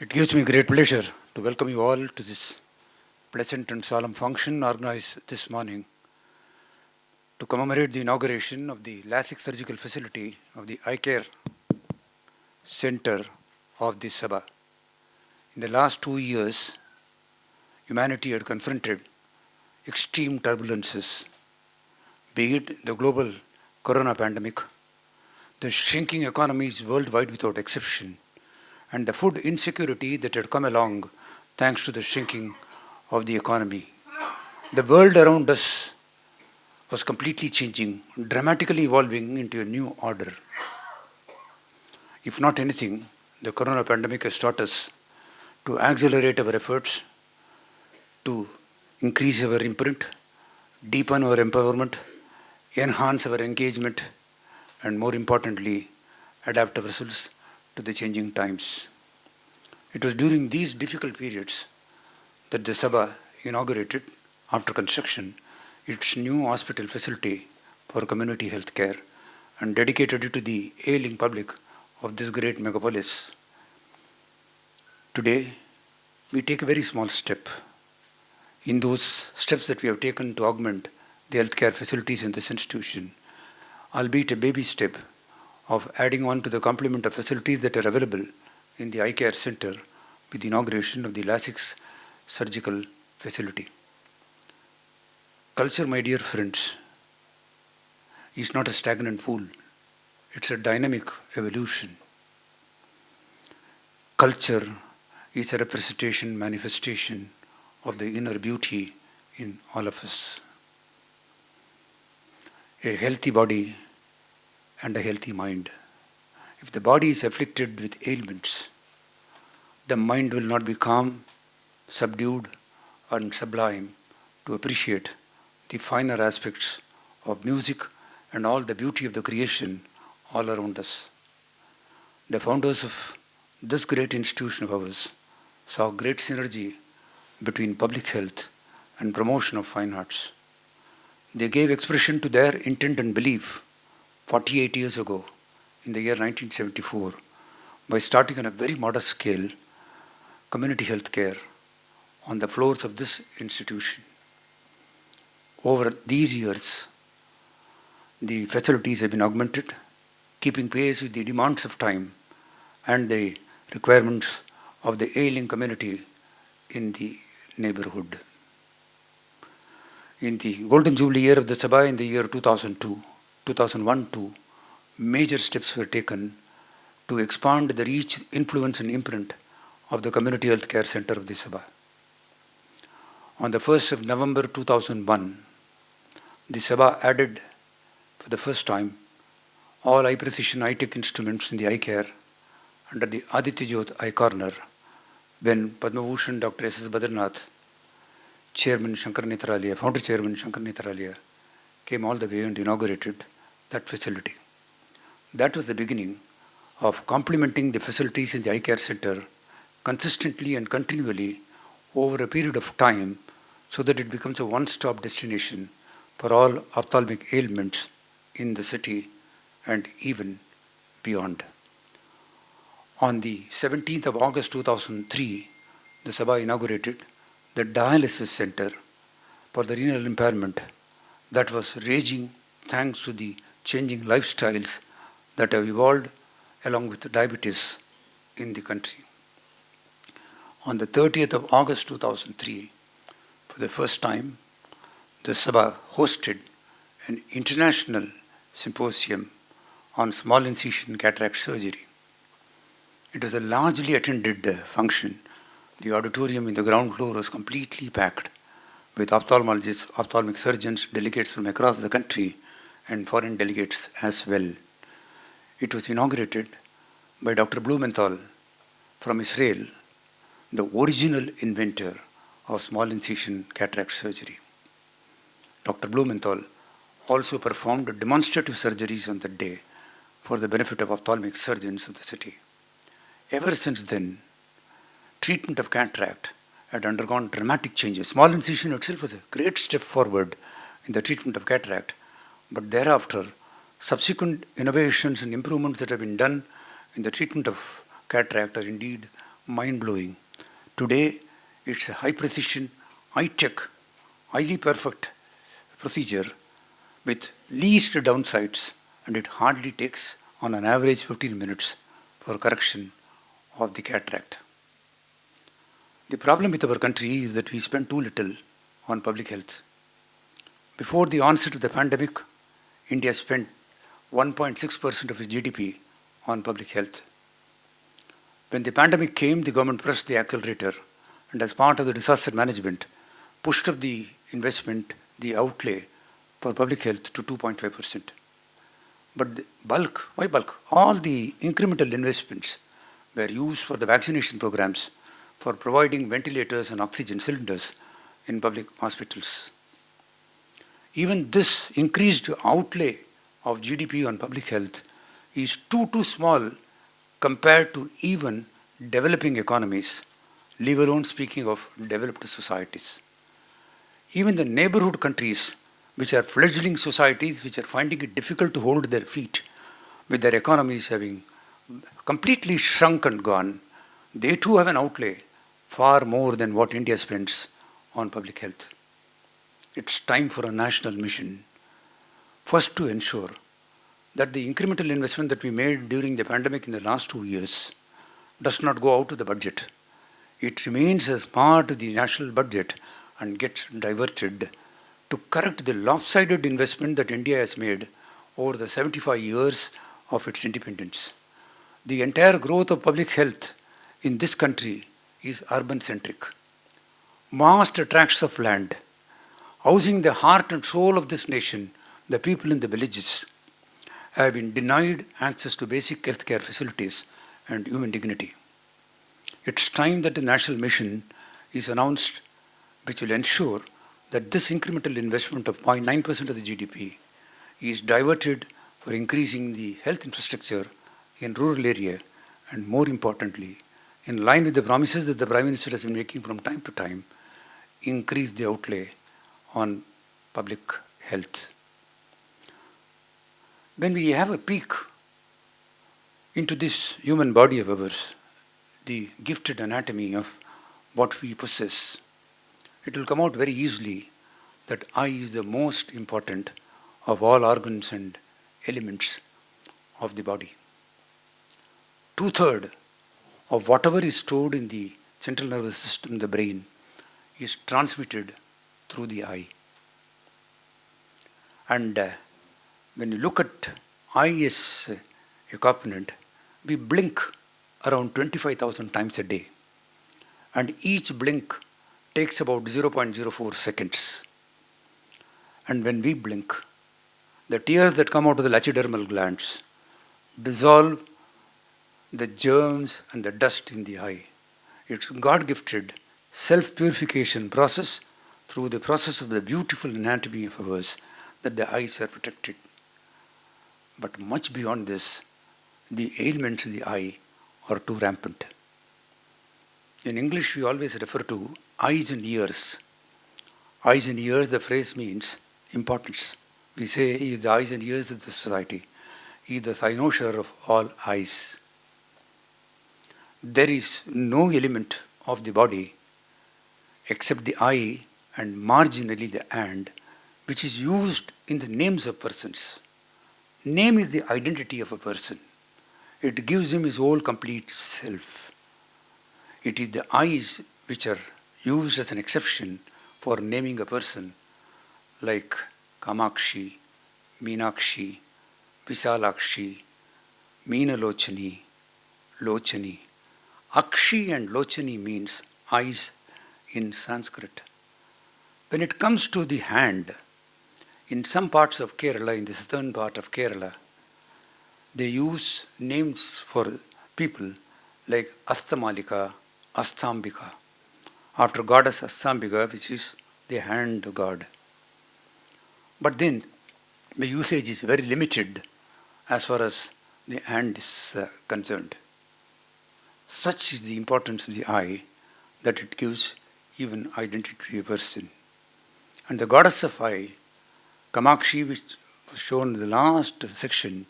It gives me great pleasure to welcome you all to this pleasant and solemn function organized this morning to commemorate the inauguration of the LASIK surgical facility of the Eye-Care Centre of the Sabha. In the last 2 years, humanity had confronted extreme turbulences, be it the global corona pandemic, the shrinking economies worldwide without exception, and the food insecurity that had come along thanks to the shrinking of the economy. The world around us was completely changing, dramatically evolving into a new order. If not anything, the corona pandemic has taught us to accelerate our efforts, to increase our imprint, deepen our empowerment, enhance our engagement, and more importantly, adapt ourselves to the changing times. It was during these difficult periods that the Sabha inaugurated, after construction, its new hospital facility for community health care and dedicated it to the ailing public of this great megapolis. Today, we take a very small step in those steps that we have taken to augment the healthcare facilities in this institution, albeit a baby step of adding on to the complement of facilities that are available in the Eye Care Centre with the inauguration of the LASIK surgical facility. Culture, my dear friends, is not a stagnant pool. It's a dynamic evolution. Culture is a representation, manifestation of the inner beauty in all of us. A healthy body and a healthy mind. If the body is afflicted with ailments, the mind will not be calm, subdued, and sublime to appreciate the finer aspects of music and all the beauty of the creation all around us. The founders of this great institution of ours saw great synergy between public health and promotion of fine arts. They gave expression to their intent and belief 48 years ago, in the year 1974, by starting on a very modest scale community health care on the floors of this institution. Over these years, the facilities have been augmented, keeping pace with the demands of time and the requirements of the ailing community in the neighborhood. In the Golden Jubilee year of the Sabha in the year 2001-2, major steps were taken to expand the reach, influence and imprint of the Community Health Care Centre of the Sabha. On the 1st of November 2001, the Sabha added for the first time all eye precision eye-tech instruments in the eye care under the Aditya Jyot Eye Corner when Padma Bhushan Dr. S.S. Badranath, Chairman Shankar Nethralaya, Founder Chairman Shankar Nethralaya, came all the way and inaugurated that facility. That was the beginning of complementing the facilities in the Eye Care Centre consistently and continually over a period of time so that it becomes a one-stop destination for all ophthalmic ailments in the city and even beyond. On the 17th of August 2003, the Sabha inaugurated the dialysis center for the renal impairment that was raging thanks to the changing lifestyles that have evolved along with diabetes in the country. On the 30th of August 2003, for the first time, the Sabha hosted an international symposium on small incision cataract surgery. It was a largely attended function. The auditorium in the ground floor was completely packed with ophthalmologists, ophthalmic surgeons, delegates from across the country, and foreign delegates as well. It was inaugurated by Dr. Blumenthal from Israel, the original inventor of small incision cataract surgery. Dr. Blumenthal also performed demonstrative surgeries on that day for the benefit of ophthalmic surgeons of the city. Ever since then, treatment of cataract had undergone dramatic changes. Small incision itself was a great step forward in the treatment of cataract, but thereafter, subsequent innovations and improvements that have been done in the treatment of cataract are indeed mind-blowing. Today, it's a high-precision, high-tech, highly perfect procedure with least downsides, and it hardly takes on an average 15 minutes for correction of the cataract. The problem with our country is that we spend too little on public health. Before the onset of the pandemic, India spent 1.6% of its GDP on public health. When the pandemic came, the government pressed the accelerator and as part of the disaster management, pushed up the investment, the outlay for public health to 2.5%. But the bulk, why bulk? All the incremental investments were used for the vaccination programs, for providing ventilators and oxygen cylinders in public hospitals. Even this increased outlay of GDP on public health is too small compared to even developing economies, leave alone speaking of developed societies. Even the neighborhood countries, which are fledgling societies, which are finding it difficult to hold their feet, with their economies having completely shrunk and gone, they too have an outlay far more than what India spends on public health. It's time for a national mission, first to ensure that the incremental investment that we made during the pandemic in the last 2 years does not go out of the budget. It remains as part of the national budget and gets diverted to correct the lopsided investment that India has made over the 75 years of its independence. The entire growth of public health in this country is urban-centric. Vast tracts of land, housing the heart and soul of this nation, the people in the villages, have been denied access to basic healthcare facilities and human dignity. It's time that the national mission is announced, which will ensure that this incremental investment of 0.9% of the GDP is diverted for increasing the health infrastructure in rural area, and more importantly, in line with the promises that the Prime Minister has been making from time to time, increase the outlay on public health. When we have a peek into this human body of ours, the gifted anatomy of what we possess, it will come out very easily that eye is the most important of all organs and elements of the body. 2/3 of whatever is stored in the central nervous system, the brain, is transmitted through the eye. And when you look at eye as a component, we blink around 25,000 times a day. And each blink takes about 0.04 seconds. And when we blink, the tears that come out of the lacrimal glands dissolve the germs and the dust in the eye. It's God-gifted self-purification process through the process of the beautiful anatomy of ours that the eyes are protected. But much beyond this, the ailments of the eye are too rampant. In English, we always refer to eyes and ears. Eyes and ears, the phrase means importance. We say he is the eyes and ears of the society. He is the cynosure of all eyes. There is no element of the body except the eye and marginally the hand, which is used in the names of persons. Name is the identity of a person. It gives him his whole complete self. It is the eyes which are used as an exception for naming a person, like Kamakshi, Meenakshi, Visalakshi, Meenalochani, Lochani. Akshi and Lochani means eyes in Sanskrit. When it comes to the hand, in some parts of Kerala, in the southern part of Kerala, they use names for people like Astamalika, Astambika, after goddess Astambika, which is the hand god. But then the usage is very limited as far as the hand is concerned. Such is the importance of the eye that it gives even identity to a person. And the goddess of eye, Kamakshi, which was shown in the last section,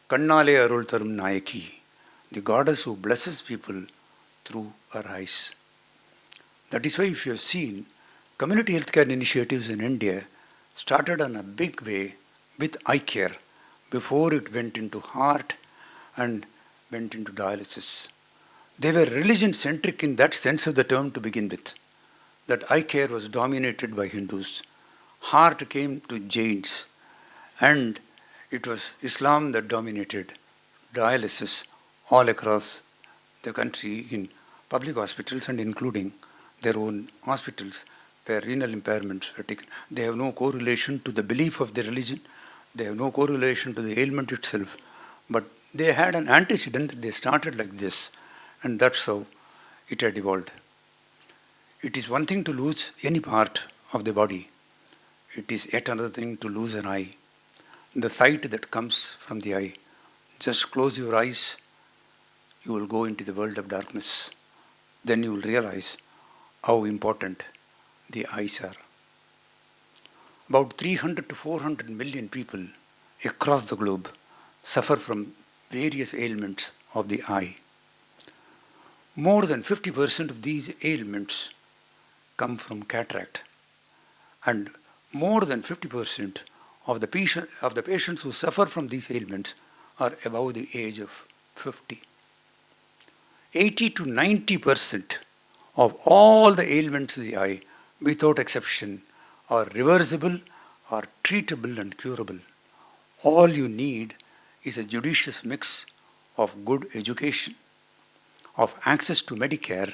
Kannale Arul Tarum Nayaki, the goddess who blesses people through our eyes. That is why if you have seen, community healthcare initiatives in India started on a big way with eye care before it went into heart and went into dialysis. They were religion-centric in that sense of the term to begin with. That eye care was dominated by Hindus. Heart came to Jains, and it was Islam that dominated dialysis all across the country in public hospitals and including their own hospitals where renal impairments were taken. They have no correlation to the belief of the religion. They have no correlation to the ailment itself. But they had an antecedent. They started like this, and that's how it had evolved. It is one thing to lose any part of the body. It is yet another thing to lose an eye. The sight that comes from the eye. Just close your eyes, you will go into the world of darkness. Then you will realize how important the eyes are. About 300 to 400 million people across the globe suffer from various ailments of the eye. More than 50% of these ailments come from cataract, and more than 50% of the patients who suffer from these ailments are above the age of 50. 80 to 90% of all the ailments of the eye, without exception, are reversible, are treatable and curable. All you need is a judicious mix of good education, of access to Medicare,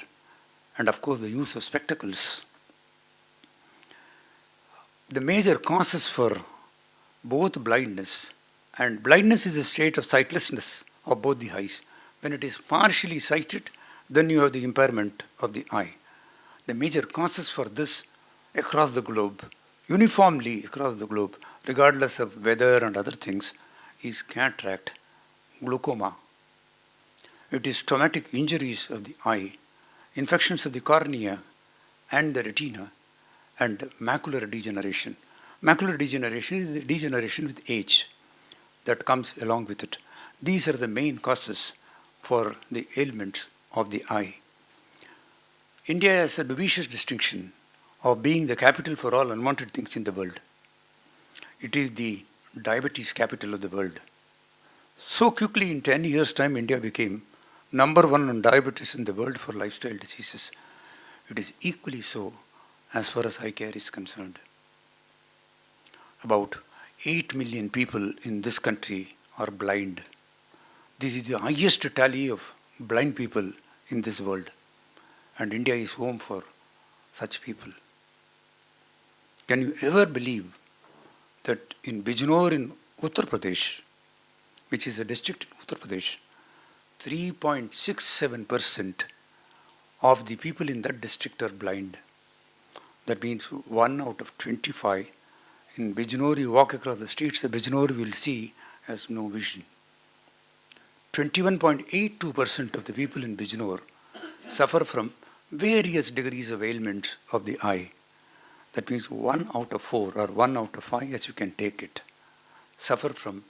and of course the use of spectacles. The major causes for both blindness, and blindness is a state of sightlessness of both the eyes. When it is partially sighted, then you have the impairment of the eye. The major causes for this across the globe, uniformly across the globe, regardless of weather and other things, is cataract, glaucoma. It is traumatic injuries of the eye, infections of the cornea and the retina, and macular degeneration. Macular degeneration is the degeneration with age that comes along with it. These are the main causes for the ailments of the eye. India has a dubious distinction of being the capital for all unwanted things in the world. It is the diabetes capital of the world. So quickly, in 10 years' time, India became number one on diabetes in the world for lifestyle diseases. It is equally so as far as eye care is concerned. About 8 million people in this country are blind. This is the highest tally of blind people in this world, and India is home for such people. Can you ever believe that in Bijnor in Uttar Pradesh, which is a district in Uttar Pradesh, 3.67% of the people in that district are blind. That means 1 out of 25. In Bijnor, you walk across the streets, the Bijnor will see has no vision. 21.82% of the people in Bijnor suffer from various degrees of ailments of the eye. That means 1 out of 4 or 1 out of 5, as you can take it, suffer from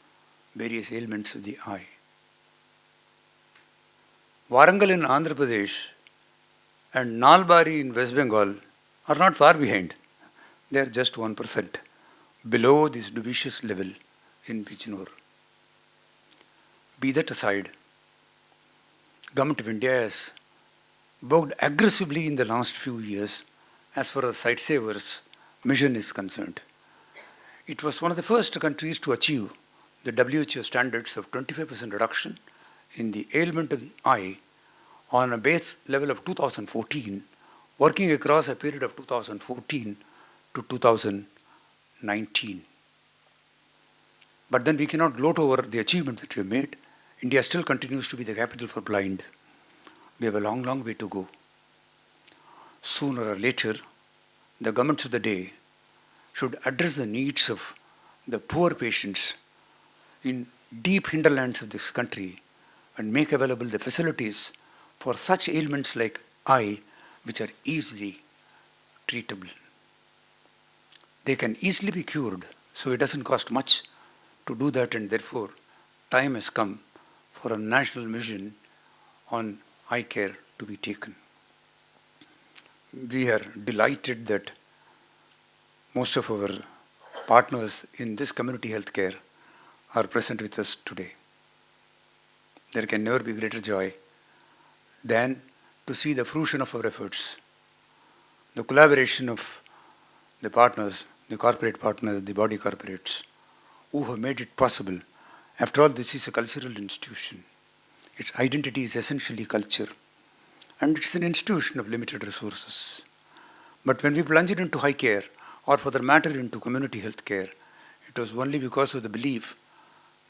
various ailments of the eye. Warangal in Andhra Pradesh and Nalbari in West Bengal are not far behind. They are just 1% below this dubious level in Bijnor. Be that aside, Government of India has worked aggressively in the last few years as far as Sight Savers mission is concerned. It was one of the first countries to achieve the WHO standards of 25% reduction in the ailment of the eye on a base level of 2014, working across a period of 2014 to 2019. But then we cannot gloat over the achievements that we have made. India still continues to be the capital for blind. We have a long, long way to go. Sooner or later, the governments of the day should address the needs of the poor patients in deep hinterlands of this country and make available the facilities for such ailments like eye, which are easily treatable. They can easily be cured, so it doesn't cost much to do that, and therefore time has come for a national mission on eye care to be taken. We are delighted that most of our partners in this community healthcare are present with us today. There can never be greater joy than to see the fruition of our efforts, the collaboration of the partners, the corporate partners, the body corporates, who have made it possible. After all, this is a cultural institution. Its identity is essentially culture, and it's an institution of limited resources. But when we plunged into high care, or for that matter into community health care, it was only because of the belief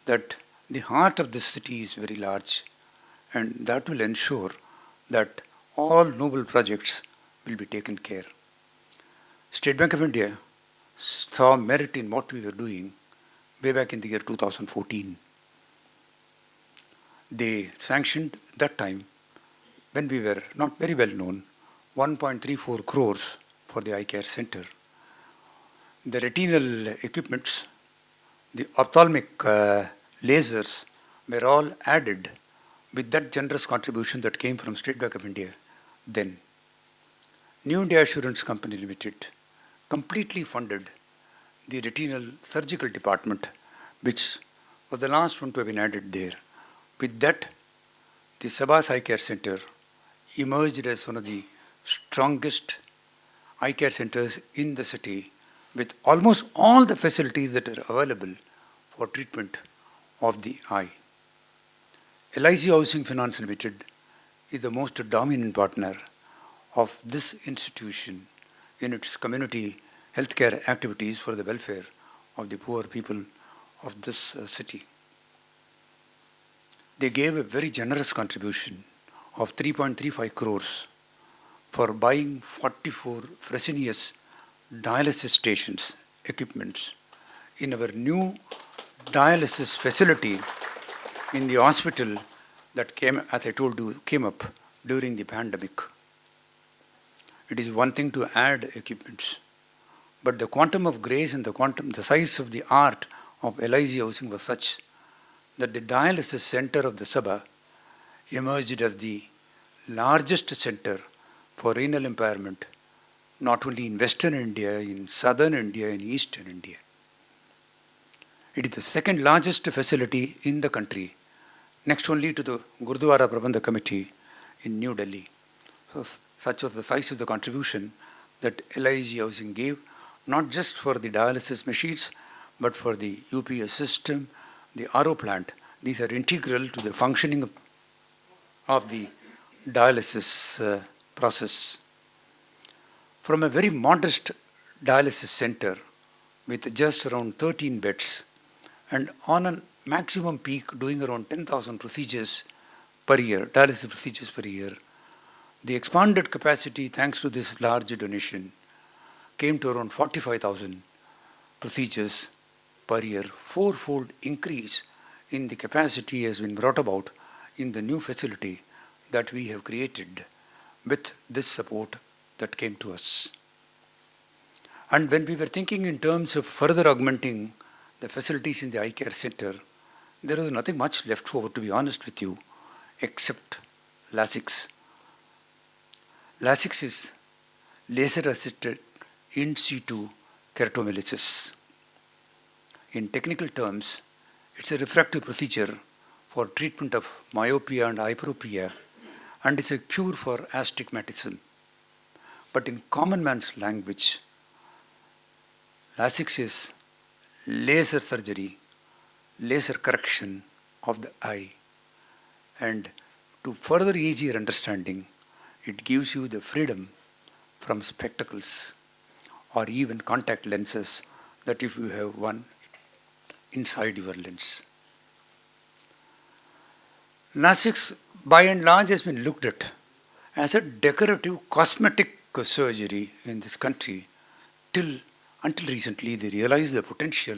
that the heart of this city is very large, and that will ensure that all noble projects will be taken care. State Bank of India saw merit in what we were doing way back in the year 2014. They sanctioned that time, when we were not very well known, 1.34 crores for the eye care center. The retinal equipments, the ophthalmic lasers were all added with that generous contribution that came from State Bank of India then. New India Assurance Company Limited completely funded the retinal surgical department, which was the last one to have been added there. With that, the Sabha Eye Care Center emerged as one of the strongest eye care centers in the city, with almost all the facilities that are available for treatment of the eye. LIC Housing Finance Limited is the most dominant partner of this institution in its community healthcare activities for the welfare of the poor people of this city. They gave a very generous contribution of 3.35 crores for buying 44 Fresenius dialysis stations, equipments, in our new dialysis facility in the hospital that came, as I told you, came up during the pandemic. It is one thing to add equipments, but the quantum of grace and the size of the art of LIC housing was such that the dialysis center of the Sabha emerged as the largest center for renal impairment, not only in Western India, in Southern India, in Eastern India. It is the second largest facility in the country, next only to the Gurdwara Prabandha Committee in New Delhi. So, such was the size of the contribution that LIC housing gave, not just for the dialysis machines, but for the UPS system, the RO plant. These are integral to the functioning of the dialysis process. From a very modest dialysis center with just around 13 beds and on a maximum peak doing around 10,000 procedures per year, dialysis procedures per year, the expanded capacity, thanks to this large donation, came to around 45,000 procedures per year. Fourfold increase in the capacity has been brought about in the new facility that we have created with this support that came to us. And when we were thinking in terms of further augmenting the facilities in the eye care center, there was nothing much left over, to be honest with you, except LASIKs. LASIKs is laser-assisted in situ keratomyelitis. In technical terms, it's a refractive procedure for treatment of myopia and hyperopia, and is a cure for astigmatism. But in common man's language, LASIK is laser surgery, laser correction of the eye. And to further ease your understanding, it gives you the freedom from spectacles or even contact lenses that if you have one inside your lens. LASIK by and large has been looked at as a decorative cosmetic surgery in this country until recently they realized the potential,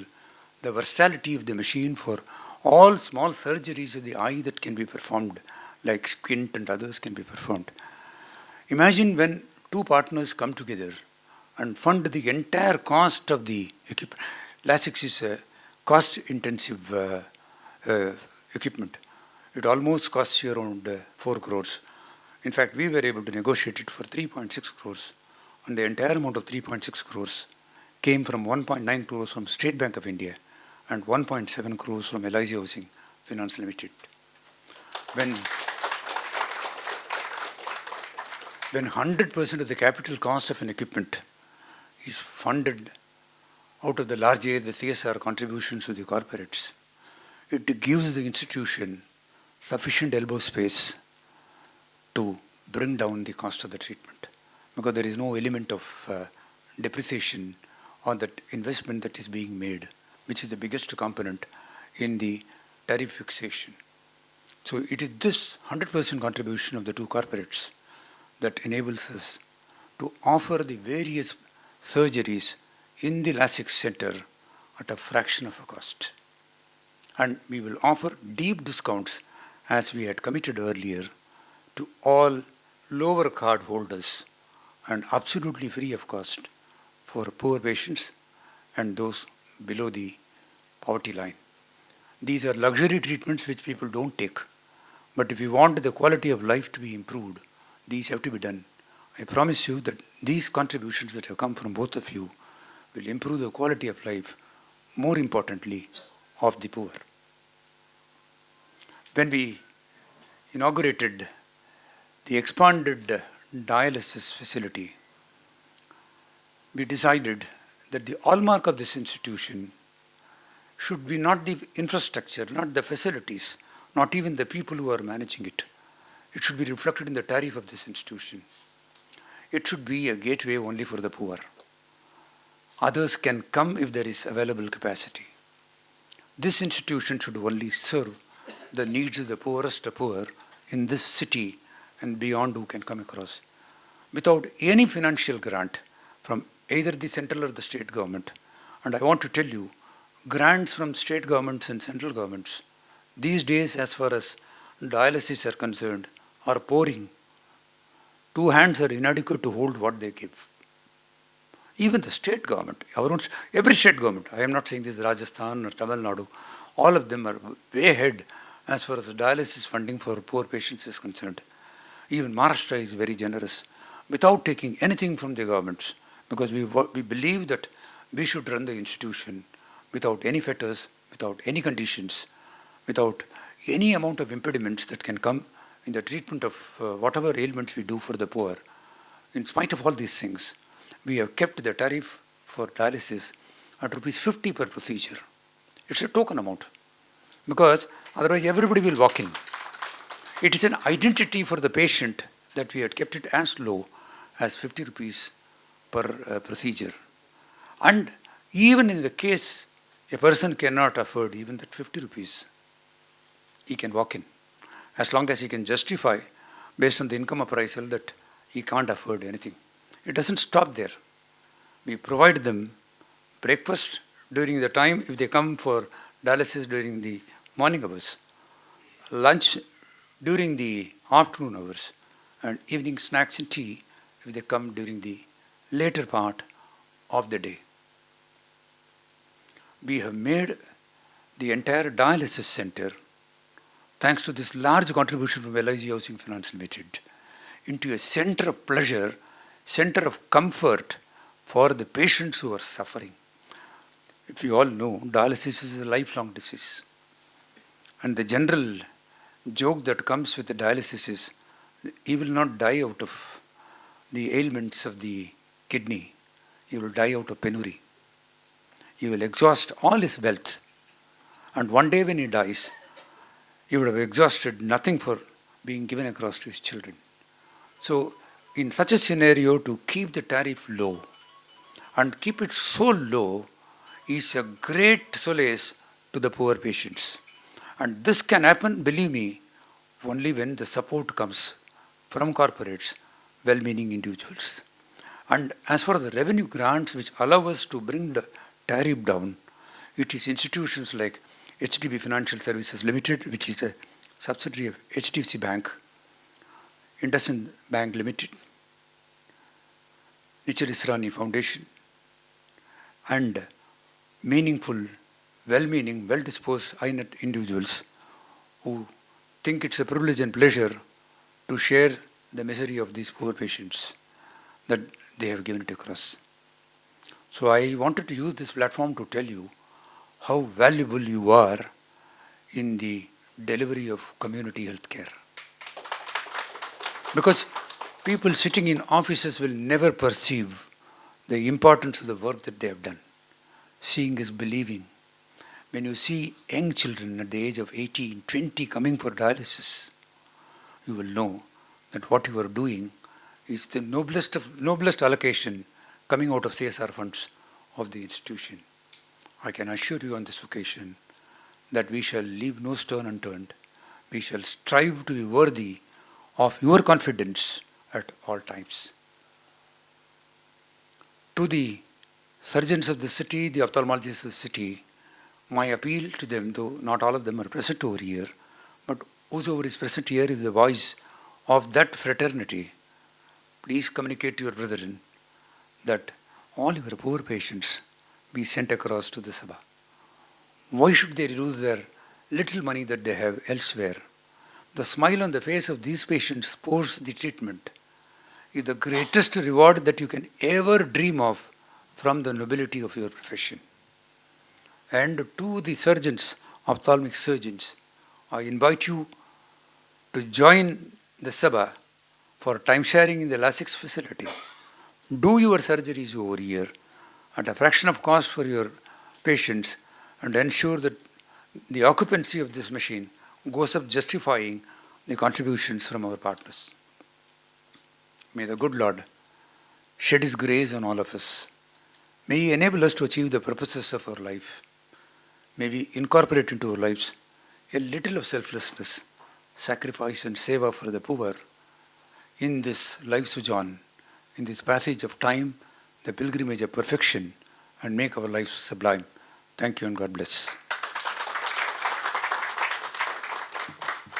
the versatility of the machine for all small surgeries of the eye that can be performed, like squint and others can be performed. Imagine when two partners come together and fund the entire cost of the equipment. LASIK is a cost-intensive equipment. It almost costs you around 4 crores. In fact, we were able to negotiate it for 3.6 crores, and the entire amount of 3.6 crores came from 1.9 crores from State Bank of India and 1.7 crores from LIC Housing Finance Limited. When 100% of the capital cost of an equipment is funded out of the large the CSR contributions to the corporates, it gives the institution sufficient elbow space to bring down the cost of the treatment, because there is no element of depreciation on that investment that is being made, which is the biggest component in the tariff fixation. So it is this 100% contribution of the two corporates that enables us to offer the various surgeries in the LASIK Center at a fraction of a cost. And we will offer deep discounts, as we had committed earlier, to all lower card holders and absolutely free of cost for poor patients and those below the poverty line. These are luxury treatments which people don't take. But if you want the quality of life to be improved, these have to be done. I promise you that these contributions that have come from both of you will improve the quality of life, more importantly, of the poor. When we inaugurated the expanded dialysis facility, we decided that the hallmark of this institution should be not the infrastructure, not the facilities, not even the people who are managing it. It should be reflected in the tariff of this institution. It should be a gateway only for the poor. Others can come if there is available capacity. This institution should only serve the needs of the poorest of poor in this city and beyond who can come across, without any financial grant from either the central or the state government. And I want to tell you, grants from state governments and central governments, these days as far as dialysis are concerned, are pouring. Two hands are inadequate to hold what they give. Even the state government, every state government, I am not saying this Rajasthan or Tamil Nadu, all of them are way ahead as far as dialysis funding for poor patients is concerned. Even Maharashtra is very generous, without taking anything from the governments, because we believe that we should run the institution without any fetters, without any conditions, without any amount of impediments that can come in the treatment of whatever ailments we do for the poor. In spite of all these things, we have kept the tariff for dialysis at ₹50 per procedure. It's a token amount, because otherwise everybody will walk in. It is an identity for the patient that we had kept it as low as ₹50 per procedure. And even in the case a person cannot afford even that ₹50, he can walk in, as long as he can justify based on the income appraisal that he can't afford anything. It doesn't stop there. We provide them breakfast during the time if they come for dialysis during the morning hours, lunch during the afternoon hours, and evening snacks and tea if they come during the later part of the day. We have made the entire dialysis center, thanks to this large contribution from LIC Housing Finance Limited, into a center of pleasure, center of comfort for the patients who are suffering. If you all know, dialysis is a lifelong disease. And the general joke that comes with the dialysis is, he will not die out of the ailments of the kidney. He will die out of penury. He will exhaust all his wealth. And one day when he dies, he would have exhausted nothing for being given across to his children. So, in such a scenario, to keep the tariff low and keep it so low is a great solace to the poor patients. And this can happen, believe me, only when the support comes from corporates, well-meaning individuals. And as for the revenue grants which allow us to bring the tariff down, it is institutions like HDB Financial Services Limited, which is a subsidiary of HDFC Bank, IndusInd Bank Limited, Nichir Israni Foundation, and meaningful, well-meaning, well-disposed, high-net individuals who think it's a privilege and pleasure to share the misery of these poor patients that they have given it across. So I wanted to use this platform to tell you how valuable you are in the delivery of community health care. Because people sitting in offices will never perceive the importance of the work that they have done. Seeing is believing. When you see young children at the age of 18, 20 coming for dialysis, you will know that what you are doing is the noblest allocation coming out of CSR funds of the institution. I can assure you on this occasion that we shall leave no stone unturned. We shall strive to be worthy of your confidence at all times. To the surgeons of the city, the ophthalmologists of the city, my appeal to them, though not all of them are present over here, but whosoever is present here is the voice of that fraternity. Please communicate to your brethren that all your poor patients be sent across to the Sabha. Why should they lose their little money that they have elsewhere? The smile on the face of these patients post the treatment is the greatest reward that you can ever dream of from the nobility of your profession. And to the surgeons, ophthalmic surgeons, I invite you to join the Sabha for time sharing in the LASIK facility. Do your surgeries over here at a fraction of cost for your patients and ensure that the occupancy of this machine goes up, justifying the contributions from our partners. May the good Lord shed His grace on all of us. May He enable us to achieve the purposes of our life. May we incorporate into our lives a little of selflessness, sacrifice and seva for the poor in this life sojourn, in this passage of time, the pilgrimage of perfection, and make our lives sublime. Thank you and God bless.